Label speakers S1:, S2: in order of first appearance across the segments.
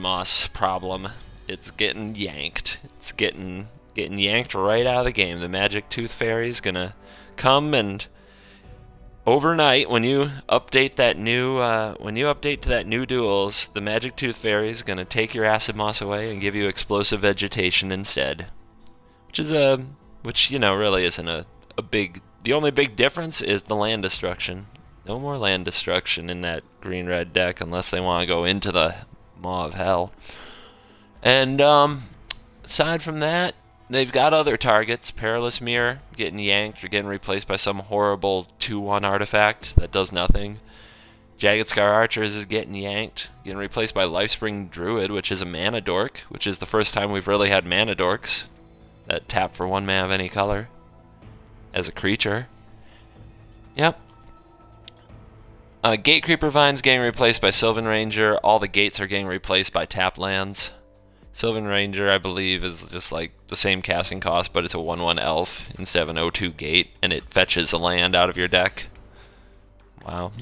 S1: moss problem. It's getting yanked. It's getting yanked right out of the game. The Magic Tooth Fairy's gonna come and overnight, when you update to that new duels, the Magic Tooth Fairy is gonna take your acid moss away and give you explosive vegetation instead, which you know really isn't a big. The only big difference is the land destruction. No more land destruction in that green-red deck unless they want to go into the Maw of Hell. And aside from that, they've got other targets. Perilous Mirror getting yanked or getting replaced by some horrible 2/1 artifact that does nothing. Jagged Scar Archers is getting yanked, getting replaced by Lifespring Druid, which is a mana dork, which is the first time we've really had mana dorks that tap for 1 mana of any color as a creature. Yep. Gate Creeper Vine's getting replaced by Sylvan Ranger. All the gates are getting replaced by tap lands. Sylvan Ranger, I believe, is just like the same casting cost, but it's a 1/1 elf instead of an 0/2 gate, and it fetches a land out of your deck. Wow.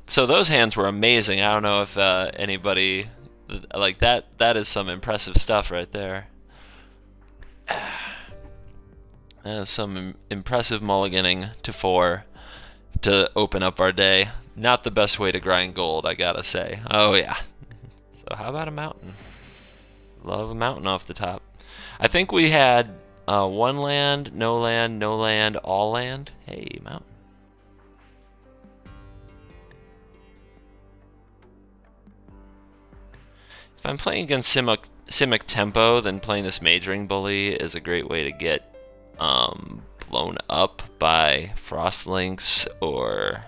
S1: So those hands were amazing. I don't know if anybody like that. That is some impressive stuff right there. That is some impressive mulliganing to 4 to open up our day. Not the best way to grind gold, I gotta say. Oh yeah. So how about a mountain? Love a mountain off the top. I think we had 1 land, no land, no land, all land. Hey, mountain. If I'm playing against Simic Tempo, then playing this Majoring Bully is a great way to get blown up by Frostlinks or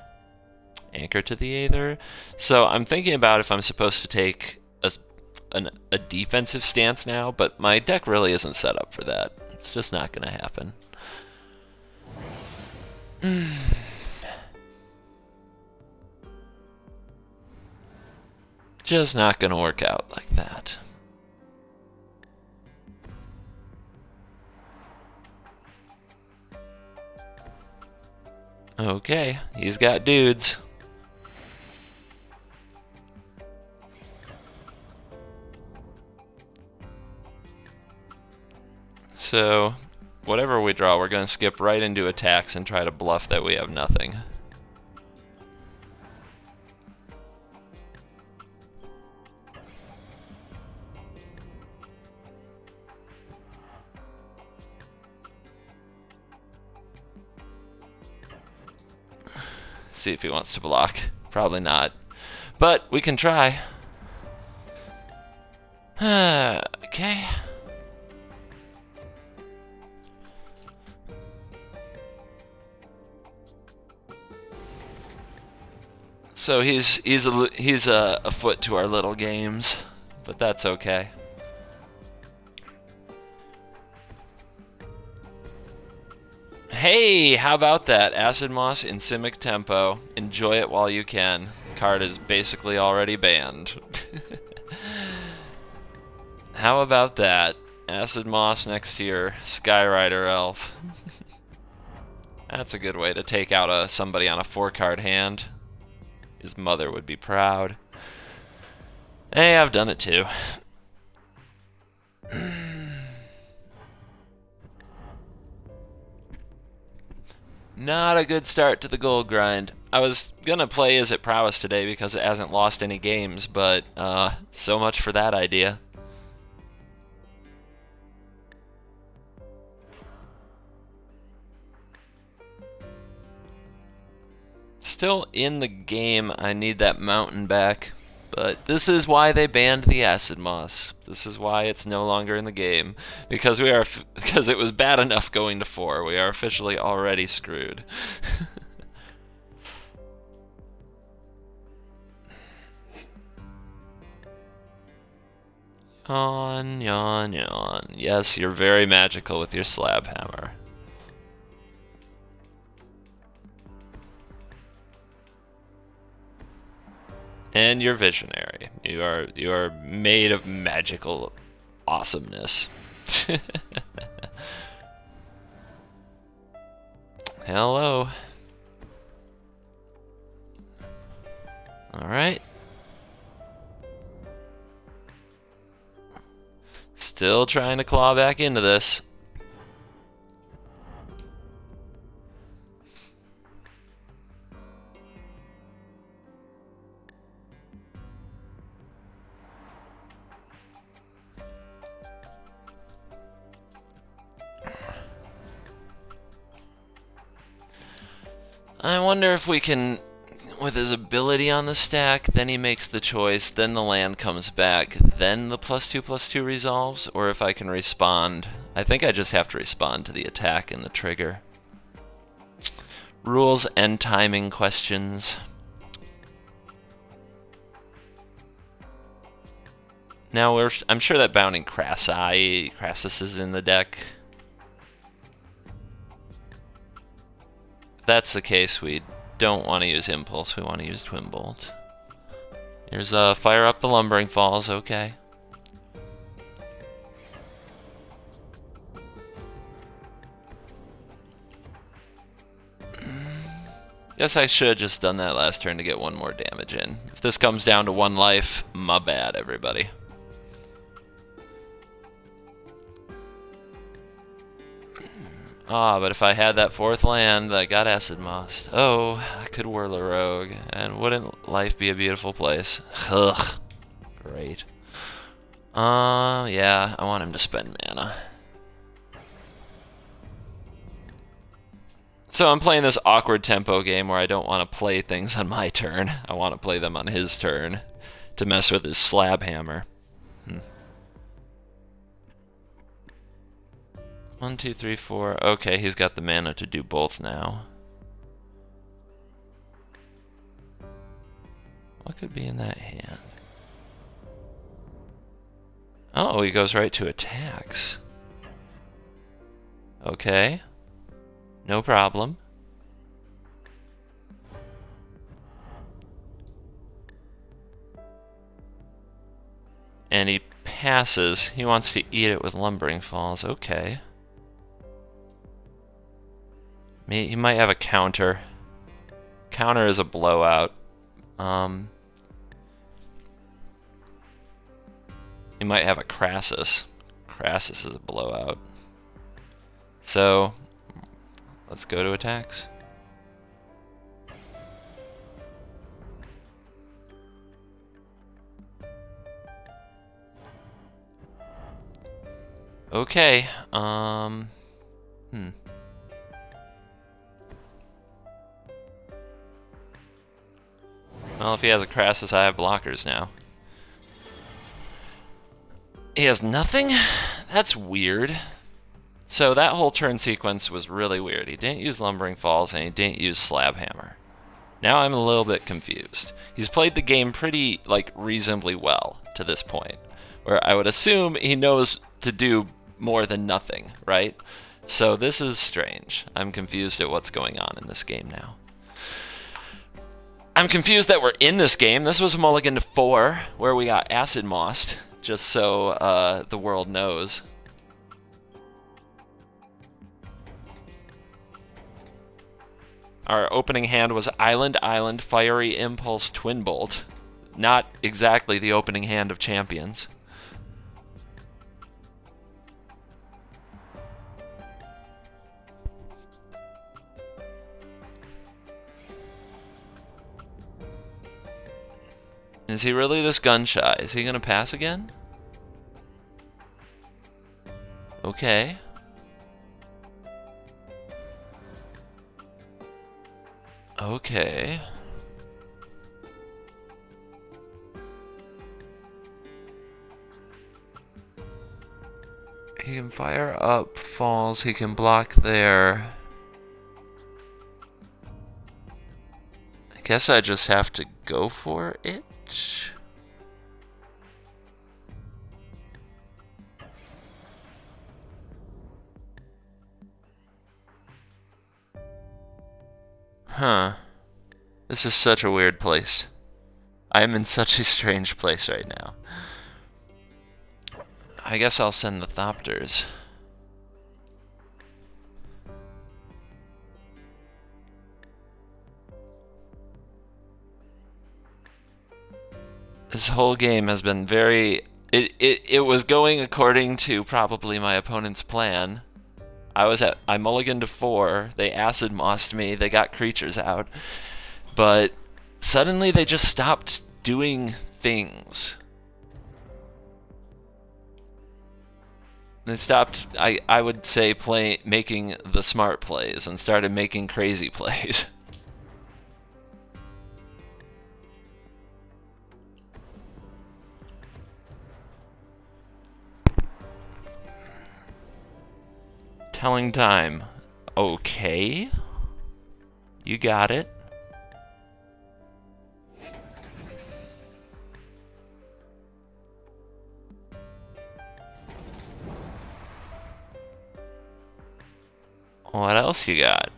S1: Anchor to the Aether. So I'm thinking about if I'm supposed to take a defensive stance now, but my deck really isn't set up for that. It's just not going to happen. Just not going to work out like that. Okay, he's got dudes. So, whatever we draw, we're going to skip right into attacks and try to bluff that we have nothing. See if he wants to block. Probably not. But we can try. Okay. So he's a foot to our little games, but that's okay. Hey, how about that? Acid Moss in Simic Tempo. Enjoy it while you can. Card is basically already banned. How about that? Acid Moss next to your Skyrider Elf. That's a good way to take out somebody on a 4-card hand. His mother would be proud. Hey, I've done it too. Not a good start to the gold grind. I was gonna play Is It Prowess today because it hasn't lost any games, but so much for that idea. Still in the game, I need that mountain back. But this is why they banned the Acid Moss. This is why it's no longer in the game. Because it was bad enough going to 4. We are officially already screwed. Yawn, yawn, yawn. Yes, you're very magical with your slab hammer. And you're visionary. You are made of magical awesomeness. Hello. Alright. Still trying to claw back into this. I wonder if we can, with his ability on the stack, then he makes the choice, then the land comes back, then the +2/+2 resolves, or if I can respond. I think I just have to respond to the attack and the trigger. Rules and timing questions. Now I'm sure that Bounding Crassus is in the deck. If that's the case, we don't want to use Impulse, we want to use Twin Bolt. Here's Fire Up the Lumbering Falls, okay. Guess I should have just done that last turn to get one more damage in. If this comes down to 1 life, my bad, everybody. Ah, but if I had that 4th land, I got Acid Mossed. Oh, I could whirl a rogue, and wouldn't life be a beautiful place? Ugh, great. Yeah, I want him to spend mana. So I'm playing this awkward tempo game where I don't want to play things on my turn. I want to play them on his turn to mess with his slab hammer. 1, 2, 3, 4. Okay, he's got the mana to do both now. What could be in that hand? Oh, he goes right to attacks. Okay. No problem. And he passes. He wants to eat it with Lumbering Falls. Okay. He might have a counter. Counter is a blowout. He might have a Crassus. Crassus is a blowout. So, let's go to attacks. Okay, Well, if he has a Crassus, I have blockers now. He has nothing? That's weird. So that whole turn sequence was really weird. He didn't use Lumbering Falls, and he didn't use Slab Hammer. Now I'm a little bit confused. He's played the game pretty, reasonably well to this point, where I would assume he knows to do more than nothing, right? So this is strange. I'm confused at what's going on in this game now. I'm confused that we're in this game. This was a mulligan to 4, where we got Acid Mossed, just so the world knows. Our opening hand was Island, Island, Fiery Impulse, Twin Bolt. Not exactly the opening hand of champions. Is he really this gun shy? Is he gonna pass again? Okay. Okay. He can fire up falls, he can block there. I guess I just have to go for it. Huh. This is such a weird place. I am in such a strange place right now. I guess I'll send the Thopters. This whole game has been very... It was going according to probably my opponent's plan. I mulliganed to 4, they acid mossed me, they got creatures out, but suddenly they just stopped doing things. They stopped, I would say, making the smart plays and started making crazy plays. Telling time. Okay. You got it. What else you got?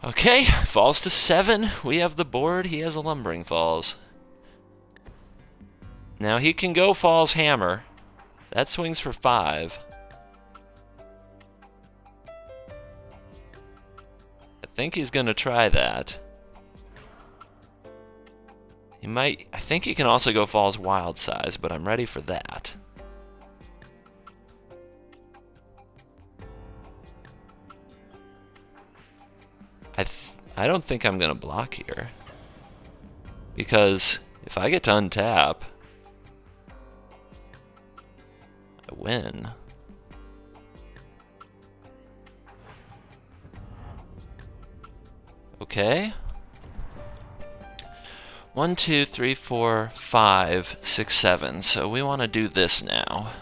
S1: Okay, falls to 7. We have the board. He has a Lumbering Falls. Now he can go Falls Hammer. That swings for 5. I think he's gonna try that. He might... I think he can also go Falls Wild Size, but I'm ready for that. I don't think I'm gonna block here. Because if I get to untap, I win. Okay. 1, 2, 3, 4, 5, 6, 7. So we want to do this now.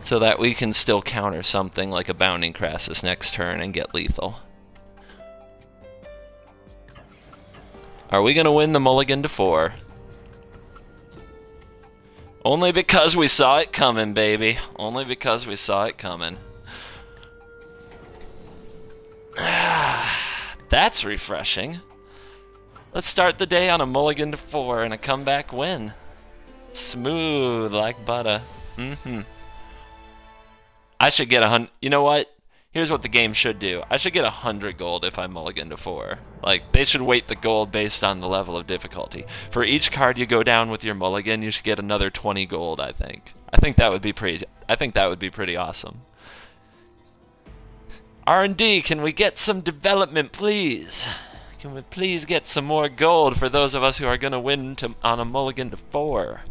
S1: So that we can still counter something like a Bounding Crassus next turn and get lethal. Are we gonna win the mulligan to 4? Only because we saw it coming, baby. Only because we saw it coming. That's refreshing. Let's start the day on a mulligan to 4 and a comeback win. Smooth like butter. I should get 100. You know what? Here's what the game should do. I should get 100 gold if I mulligan to 4. Like, they should weight the gold based on the level of difficulty. For each card you go down with your mulligan, you should get another 20 gold, I think. I think that would be pretty awesome. R&D, can we get some development, please? Can we please get some more gold for those of us who are going to win on a mulligan to 4?